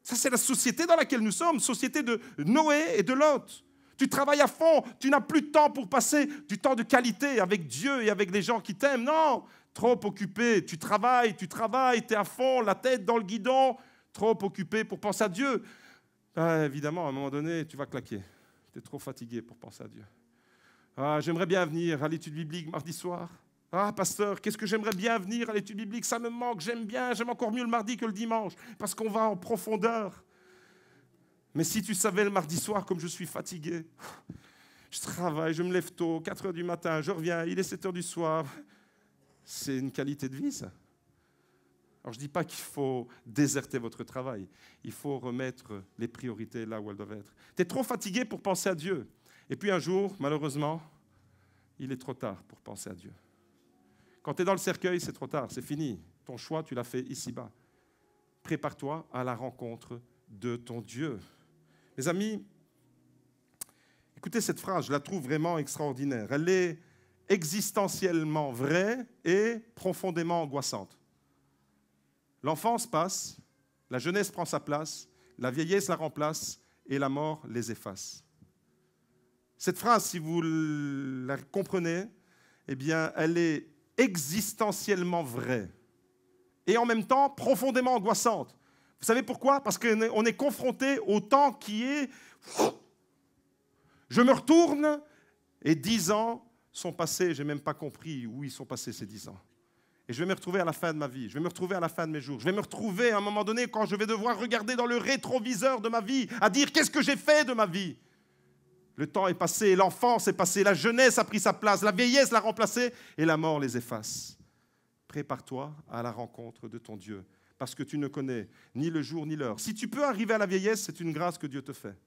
Ça, c'est la société dans laquelle nous sommes, société de Noé et de Lot. Tu travailles à fond, tu n'as plus de temps pour passer du temps de qualité avec Dieu et avec les gens qui t'aiment. Non, trop occupé, tu travailles, tu es à fond, la tête dans le guidon, trop occupé pour penser à Dieu. Évidemment, à un moment donné, tu vas claquer. Tu es trop fatigué pour penser à Dieu. J'aimerais bien venir à l'étude biblique mardi soir. Pasteur, qu'est-ce que j'aimerais bien venir à l'étude biblique? Ça me manque, j'aime encore mieux le mardi que le dimanche, parce qu'on va en profondeur. Mais si tu savais le mardi soir, comme je suis fatigué, je travaille, je me lève tôt, 4 heures du matin, je reviens, il est 7 heures du soir. C'est une qualité de vie, ça. Alors, je ne dis pas qu'il faut déserter votre travail. Il faut remettre les priorités là où elles doivent être. Tu es trop fatigué pour penser à Dieu. Et puis un jour, malheureusement, il est trop tard pour penser à Dieu. Quand tu es dans le cercueil, c'est trop tard, c'est fini. Ton choix, tu l'as fait ici-bas. Prépare-toi à la rencontre de ton Dieu. Mes amis, écoutez cette phrase, je la trouve vraiment extraordinaire. Elle est existentiellement vraie et profondément angoissante. L'enfance passe, la jeunesse prend sa place, la vieillesse la remplace et la mort les efface. Cette phrase, si vous la comprenez, eh bien, elle est existentiellement vraie et en même temps profondément angoissante. Vous savez pourquoi? Parce qu'on est confronté au temps qui est... Je me retourne et 10 ans sont passés, je n'ai même pas compris où ils sont passés ces 10 ans. Et je vais me retrouver à la fin de ma vie, je vais me retrouver à la fin de mes jours, je vais me retrouver à un moment donné quand je vais devoir regarder dans le rétroviseur de ma vie, à dire qu'est-ce que j'ai fait de ma vie. Le temps est passé, l'enfance est passée, la jeunesse a pris sa place, la vieillesse l'a remplacée et la mort les efface. Prépare-toi à la rencontre de ton Dieu, parce que tu ne connais ni le jour ni l'heure. Si tu peux arriver à la vieillesse, c'est une grâce que Dieu te fait.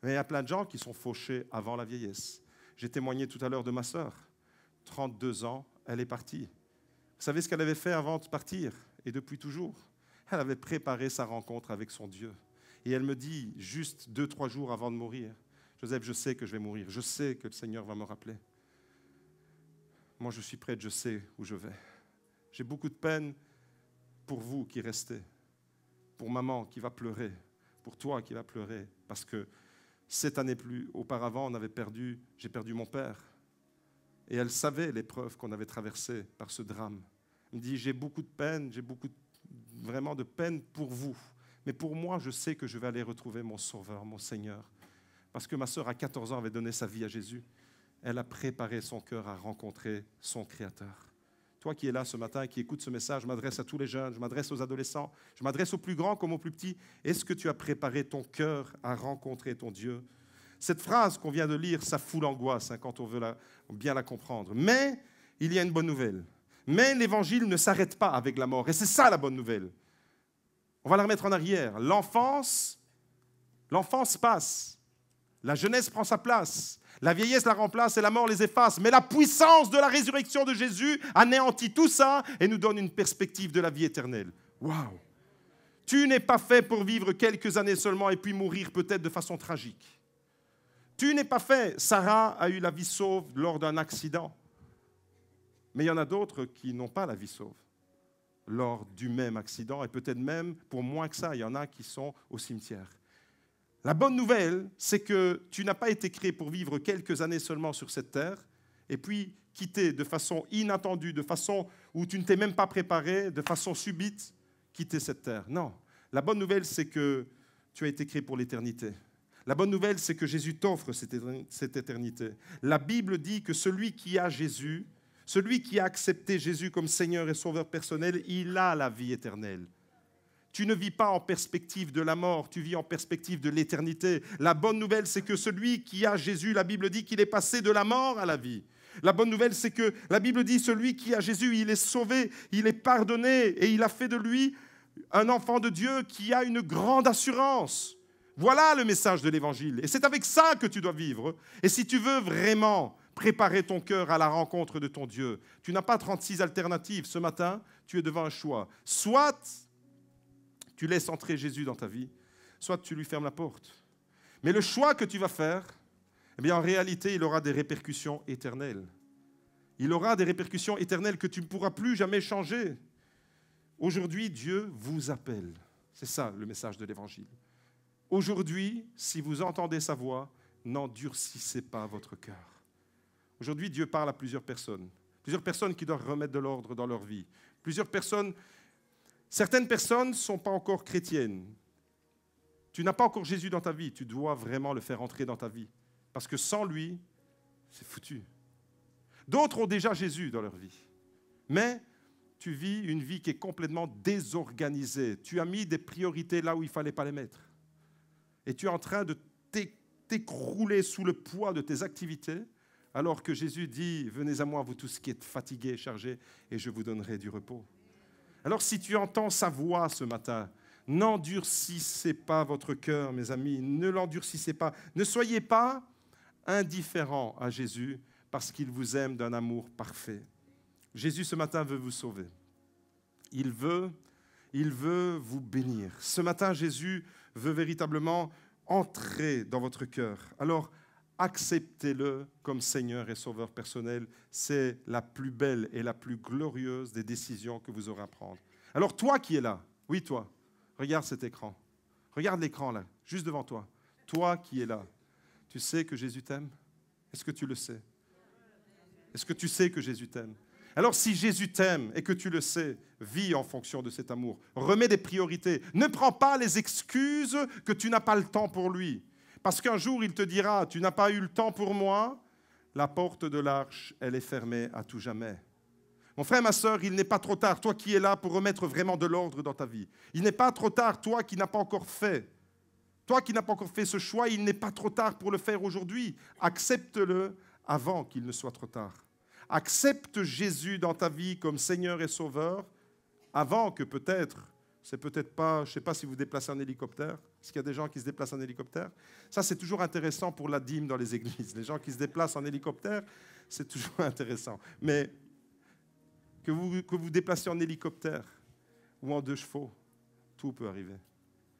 Mais il y a plein de gens qui sont fauchés avant la vieillesse. J'ai témoigné tout à l'heure de ma sœur. 32 ans, elle est partie. Vous savez ce qu'elle avait fait avant de partir? Et depuis toujours, elle avait préparé sa rencontre avec son Dieu. Et elle me dit, juste 2-3 jours avant de mourir, Joseph, je sais que je vais mourir. Je sais que le Seigneur va me rappeler. Moi, je suis prête, je sais où je vais. J'ai beaucoup de peine pour vous qui restez, pour maman qui va pleurer, pour toi qui va pleurer, parce que 7 années plus auparavant, j'ai perdu mon père. Et elle savait l'épreuve qu'on avait traversée par ce drame. Elle me dit, j'ai beaucoup de peine, vraiment de peine pour vous, Mais pour moi, je sais que je vais aller retrouver mon Sauveur, mon Seigneur. Parce que ma sœur, à 14 ans, avait donné sa vie à Jésus. Elle a préparé son cœur à rencontrer son Créateur. Toi qui es là ce matin, qui écoute ce message, je m'adresse à tous les jeunes, je m'adresse aux adolescents, je m'adresse aux plus grands comme aux plus petits. Est-ce que tu as préparé ton cœur à rencontrer ton Dieu? Cette phrase qu'on vient de lire, ça fout l'angoisse quand on veut bien la comprendre. Mais il y a une bonne nouvelle. Mais l'évangile ne s'arrête pas avec la mort. Et c'est ça la bonne nouvelle. On va la remettre en arrière. L'enfance passe. La jeunesse prend sa place. La vieillesse la remplace et la mort les efface. Mais la puissance de la résurrection de Jésus anéantit tout ça et nous donne une perspective de la vie éternelle. Waouh! Tu n'es pas fait pour vivre quelques années seulement et puis mourir peut-être de façon tragique. Tu n'es pas fait. Sarah a eu la vie sauve lors d'un accident. Mais il y en a d'autres qui n'ont pas la vie sauve lors du même accident et peut-être même pour moins que ça. Il y en a qui sont au cimetière. La bonne nouvelle, c'est que tu n'as pas été créé pour vivre quelques années seulement sur cette terre et puis quitter de façon inattendue, de façon où tu ne t'es même pas préparé, de façon subite, quitter cette terre. Non. La bonne nouvelle, c'est que tu as été créé pour l'éternité. La bonne nouvelle, c'est que Jésus t'offre cette éternité. La Bible dit que celui qui a Jésus, celui qui a accepté Jésus comme Seigneur et Sauveur personnel, il a la vie éternelle. Tu ne vis pas en perspective de la mort, tu vis en perspective de l'éternité. La bonne nouvelle, c'est que celui qui a Jésus, la Bible dit qu'il est passé de la mort à la vie. La bonne nouvelle, c'est que la Bible dit celui qui a Jésus, il est sauvé, il est pardonné et il a fait de lui un enfant de Dieu qui a une grande assurance. Voilà le message de l'Évangile. Et c'est avec ça que tu dois vivre. Et si tu veux vraiment préparer ton cœur à la rencontre de ton Dieu, tu n'as pas 36 alternatives. Ce matin, tu es devant un choix. Soit tu laisses entrer Jésus dans ta vie, soit tu lui fermes la porte. Mais le choix que tu vas faire, eh bien, en réalité, il aura des répercussions éternelles. Il aura des répercussions éternelles que tu ne pourras plus jamais changer. Aujourd'hui, Dieu vous appelle. C'est ça le message de l'Évangile. Aujourd'hui, si vous entendez sa voix, n'endurcissez pas votre cœur. Aujourd'hui, Dieu parle à plusieurs personnes qui doivent remettre de l'ordre dans leur vie. Certaines personnes ne sont pas encore chrétiennes. Tu n'as pas encore Jésus dans ta vie. Tu dois vraiment le faire entrer dans ta vie. Parce que sans lui, c'est foutu. D'autres ont déjà Jésus dans leur vie. Mais tu vis une vie qui est complètement désorganisée. Tu as mis des priorités là où il ne fallait pas les mettre. Et tu es en train de t'écrouler sous le poids de tes activités, alors que Jésus dit « Venez à moi, vous tous qui êtes fatigués et chargés, et je vous donnerai du repos. » Alors si tu entends sa voix ce matin, n'endurcissez pas votre cœur, mes amis, ne l'endurcissez pas. Ne soyez pas indifférents à Jésus parce qu'il vous aime d'un amour parfait. Jésus ce matin veut vous sauver. Il veut vous bénir. Ce matin, Jésus veut véritablement entrer dans votre cœur. Alors, acceptez-le comme Seigneur et Sauveur personnel. C'est la plus belle et la plus glorieuse des décisions que vous aurez à prendre. Alors, toi qui es là, oui, toi, regarde cet écran. Regarde l'écran là, juste devant toi. Toi qui es là, tu sais que Jésus t'aime? Est-ce que tu le sais? Est-ce que tu sais que Jésus t'aime? Alors, si Jésus t'aime et que tu le sais, vis en fonction de cet amour. Remets des priorités. Ne prends pas les excuses que tu n'as pas le temps pour lui. Parce qu'un jour, il te dira, tu n'as pas eu le temps pour moi, la porte de l'arche, elle est fermée à tout jamais. Mon frère, ma sœur, il n'est pas trop tard, toi qui es là pour remettre vraiment de l'ordre dans ta vie. Il n'est pas trop tard, toi qui n'as pas encore fait. Toi qui n'as pas encore fait ce choix, il n'est pas trop tard pour le faire aujourd'hui. Accepte-le avant qu'il ne soit trop tard. Accepte Jésus dans ta vie comme Seigneur et Sauveur avant que peut-être, c'est peut-être pas, je ne sais pas si vous déplacez en hélicoptère, est-ce qu'il y a des gens qui se déplacent en hélicoptère? Ça, c'est toujours intéressant pour la dîme dans les églises. Les gens qui se déplacent en hélicoptère, c'est toujours intéressant. Mais que vous déplaciez en hélicoptère ou en 2 chevaux, tout peut arriver.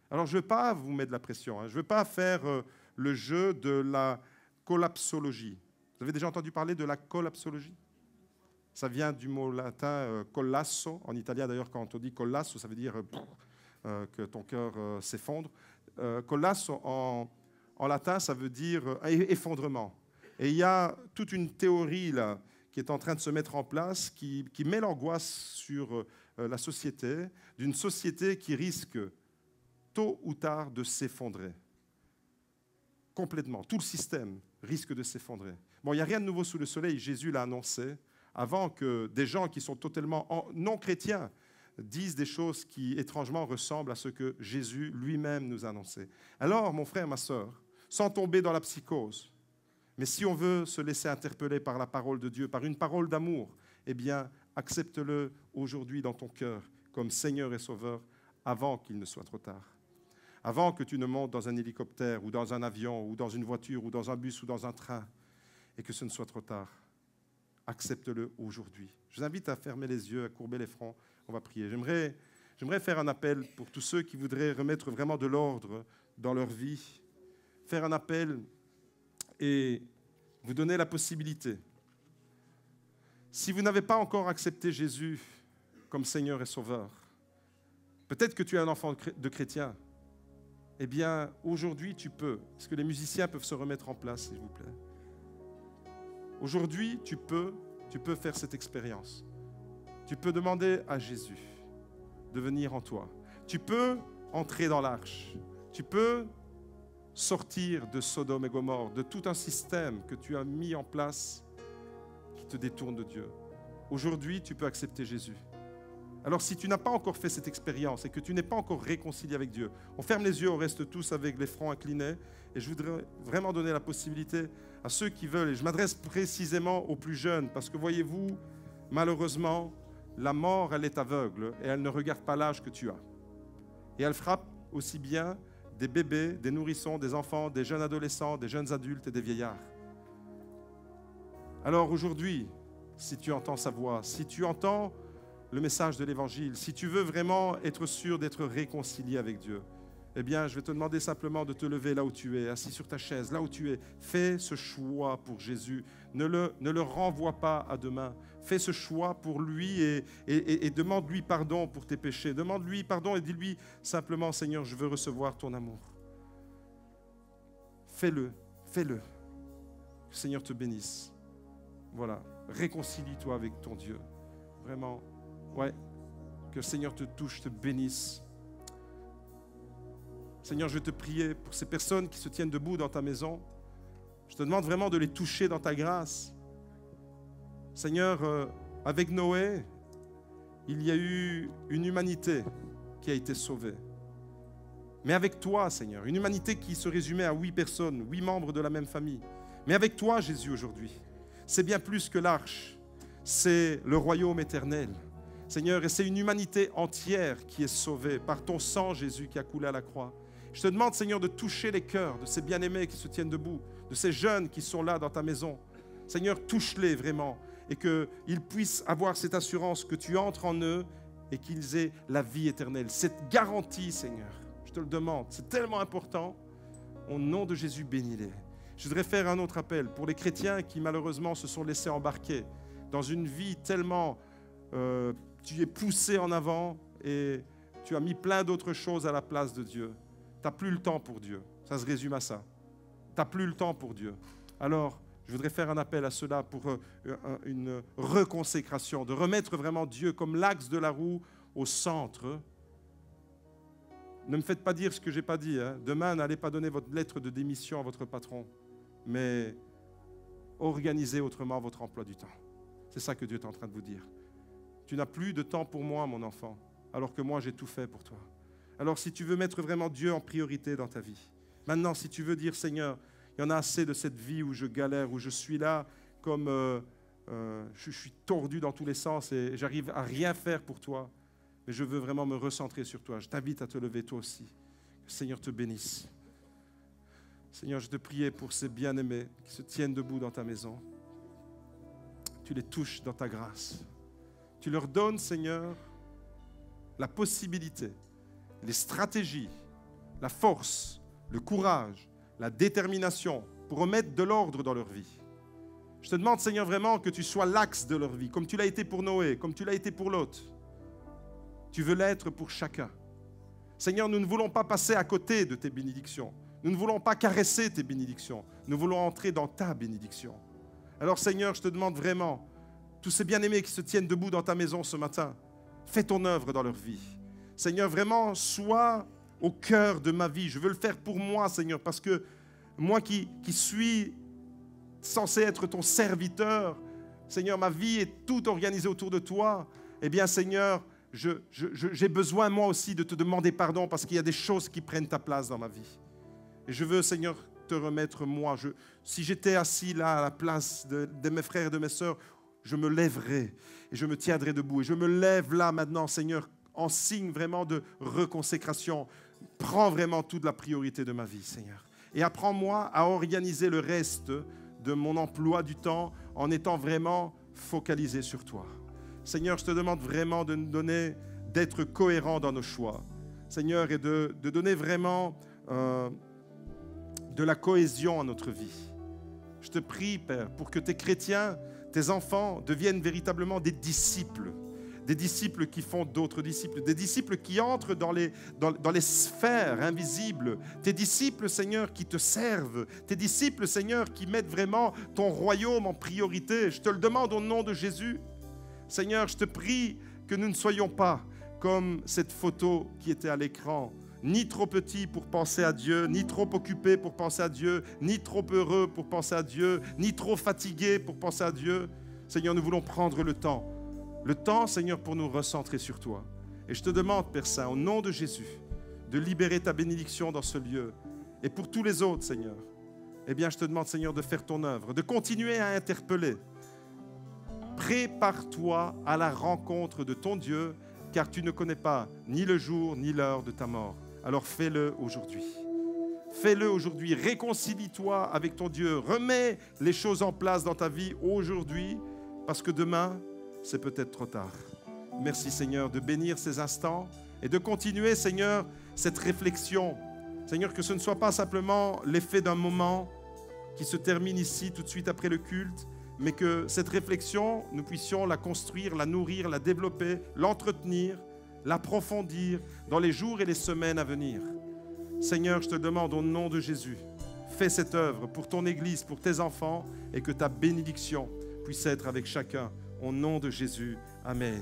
Alors, je ne veux pas vous mettre de la pression. Je ne veux pas faire le jeu de la collapsologie. Vous avez déjà entendu parler de la collapsologie? Ça vient du mot latin collasso. En italien, d'ailleurs, quand on dit collasso, ça veut dire que ton cœur s'effondre. Collasso, en latin, ça veut dire effondrement. Et il y a toute une théorie là, qui est en train de se mettre en place, qui met l'angoisse sur la société, d'une société qui risque tôt ou tard de s'effondrer. Complètement. Tout le système risque de s'effondrer. Bon, il n'y a rien de nouveau sous le soleil, Jésus l'a annoncé, avant que des gens qui sont totalement non chrétiens disent des choses qui étrangement ressemblent à ce que Jésus lui-même nous a annoncé. Alors, mon frère, ma sœur, sans tomber dans la psychose, mais si on veut se laisser interpeller par la parole de Dieu, par une parole d'amour, eh bien, accepte-le aujourd'hui dans ton cœur comme Seigneur et Sauveur avant qu'il ne soit trop tard. Avant que tu ne montes dans un hélicoptère ou dans un avion ou dans une voiture ou dans un bus ou dans un train et que ce ne soit trop tard. Accepte-le aujourd'hui. Je vous invite à fermer les yeux, à courber les fronts. On va prier. J'aimerais faire un appel pour tous ceux qui voudraient remettre vraiment de l'ordre dans leur vie. Faire un appel et vous donner la possibilité. Si vous n'avez pas encore accepté Jésus comme Seigneur et Sauveur, peut-être que tu es un enfant de chrétien, eh bien, aujourd'hui, tu peux. Est-ce que les musiciens peuvent se remettre en place, s'il vous plaît? Aujourd'hui, tu peux faire cette expérience. Tu peux demander à Jésus de venir en toi. Tu peux entrer dans l'arche. Tu peux sortir de Sodome et Gomorrhe, de tout un système que tu as mis en place qui te détourne de Dieu. Aujourd'hui, tu peux accepter Jésus. Alors, si tu n'as pas encore fait cette expérience et que tu n'es pas encore réconcilié avec Dieu, on ferme les yeux, on reste tous avec les fronts inclinés. Et je voudrais vraiment donner la possibilité à ceux qui veulent, et je m'adresse précisément aux plus jeunes, parce que voyez-vous, malheureusement, la mort, elle est aveugle et elle ne regarde pas l'âge que tu as. Et elle frappe aussi bien des bébés, des nourrissons, des enfants, des jeunes adolescents, des jeunes adultes et des vieillards. Alors aujourd'hui, si tu entends sa voix, si tu entends le message de l'Évangile, si tu veux vraiment être sûr d'être réconcilié avec Dieu, eh bien, je vais te demander simplement de te lever là où tu es, assis sur ta chaise, là où tu es. Fais ce choix pour Jésus. Ne le renvoie pas à demain. Fais ce choix pour lui et demande-lui pardon pour tes péchés. Demande-lui pardon et dis-lui simplement, Seigneur, je veux recevoir ton amour. Fais-le, fais-le. Que le Seigneur te bénisse. Voilà, réconcilie-toi avec ton Dieu. Vraiment. Ouais, que le Seigneur te touche, te bénisse. Seigneur, je vais te prier pour ces personnes qui se tiennent debout dans ta maison. Je te demande vraiment de les toucher dans ta grâce. Seigneur, avec Noé, il y a eu une humanité qui a été sauvée. Mais avec toi, Seigneur, une humanité qui se résumait à 8 personnes, 8 membres de la même famille. Mais avec toi, Jésus, aujourd'hui, c'est bien plus que l'arche. C'est le royaume éternel. Seigneur, et c'est une humanité entière qui est sauvée par ton sang, Jésus, qui a coulé à la croix. Je te demande, Seigneur, de toucher les cœurs de ces bien-aimés qui se tiennent debout, de ces jeunes qui sont là dans ta maison. Seigneur, touche-les vraiment et qu'ils puissent avoir cette assurance que tu entres en eux et qu'ils aient la vie éternelle. Cette garantie, Seigneur, je te le demande, c'est tellement important. Au nom de Jésus, bénis-les. Je voudrais faire un autre appel pour les chrétiens qui, malheureusement, se sont laissés embarquer dans une vie tellement... tu es poussé en avant et tu as mis plein d'autres choses à la place de Dieu. Tu n'as plus le temps pour Dieu. Ça se résume à ça. Tu n'as plus le temps pour Dieu. Alors, je voudrais faire un appel à cela pour une reconsécration, de remettre vraiment Dieu comme l'axe de la roue au centre. Ne me faites pas dire ce que je n'ai pas dit. Demain, n'allez pas donner votre lettre de démission à votre patron, mais organisez autrement votre emploi du temps. C'est ça que Dieu est en train de vous dire. Tu n'as plus de temps pour moi, mon enfant, alors que moi, j'ai tout fait pour toi. Alors, si tu veux mettre vraiment Dieu en priorité dans ta vie, maintenant, si tu veux dire, Seigneur, il y en a assez de cette vie où je galère, où je suis là comme je suis tordu dans tous les sens et j'arrive à rien faire pour toi, mais je veux vraiment me recentrer sur toi. Je t'invite à te lever toi aussi. Que le Seigneur te bénisse. Seigneur, je te prie pour ces bien-aimés qui se tiennent debout dans ta maison. Tu les touches dans ta grâce. Tu leur donnes, Seigneur, la possibilité, les stratégies, la force, le courage, la détermination pour remettre de l'ordre dans leur vie. Je te demande, Seigneur, vraiment que tu sois l'axe de leur vie, comme tu l'as été pour Noé, comme tu l'as été pour Lot. Tu veux l'être pour chacun. Seigneur, nous ne voulons pas passer à côté de tes bénédictions. Nous ne voulons pas caresser tes bénédictions. Nous voulons entrer dans ta bénédiction. Alors, Seigneur, je te demande vraiment, tous ces bien-aimés qui se tiennent debout dans ta maison ce matin, fais ton œuvre dans leur vie. Seigneur, vraiment, sois au cœur de ma vie. Je veux le faire pour moi, Seigneur, parce que moi qui suis censé être ton serviteur, Seigneur, ma vie est toute organisée autour de toi. Eh bien, Seigneur, j'ai besoin, moi aussi, de te demander pardon parce qu'il y a des choses qui prennent ta place dans ma vie. Et je veux, Seigneur, te remettre moi. Si j'étais assis là à la place de mes frères et de mes sœurs, je me lèverais et je me tiendrais debout. Et je me lève là maintenant, Seigneur, en signe vraiment de reconsécration. Prends vraiment toute la priorité de ma vie, Seigneur. Et apprends-moi à organiser le reste de mon emploi du temps en étant vraiment focalisé sur toi. Seigneur, je te demande vraiment de nous donner, d'être cohérents dans nos choix. Seigneur, et de donner vraiment de la cohésion à notre vie. Je te prie, Père, pour que tes chrétiens, tes enfants deviennent véritablement des disciples qui font d'autres disciples, des disciples qui entrent dans les sphères invisibles, tes disciples, Seigneur, qui te servent, tes disciples, Seigneur, qui mettent vraiment ton royaume en priorité. Je te le demande au nom de Jésus. Seigneur, je te prie que nous ne soyons pas comme cette photo qui était à l'écran, ni trop petits pour penser à Dieu, ni trop occupés pour penser à Dieu, ni trop heureux pour penser à Dieu, ni trop fatigués pour penser à Dieu. Seigneur, nous voulons prendre le temps, Seigneur, pour nous recentrer sur toi. Et je te demande, Père Saint, au nom de Jésus, de libérer ta bénédiction dans ce lieu. Et pour tous les autres, Seigneur, eh bien, je te demande, Seigneur, de faire ton œuvre, de continuer à interpeller. Prépare-toi à la rencontre de ton Dieu, car tu ne connais pas ni le jour ni l'heure de ta mort. Alors fais-le aujourd'hui. Fais-le aujourd'hui. Réconcilie-toi avec ton Dieu. Remets les choses en place dans ta vie aujourd'hui, parce que demain, c'est peut-être trop tard. Merci, Seigneur, de bénir ces instants et de continuer, Seigneur, cette réflexion. Seigneur, que ce ne soit pas simplement l'effet d'un moment qui se termine ici tout de suite après le culte, mais que cette réflexion, nous puissions la construire, la nourrir, la développer, l'entretenir, l'approfondir dans les jours et les semaines à venir. Seigneur, je te demande au nom de Jésus, fais cette œuvre pour ton Église, pour tes enfants, et que ta bénédiction puisse être avec chacun. Au nom de Jésus, Amen.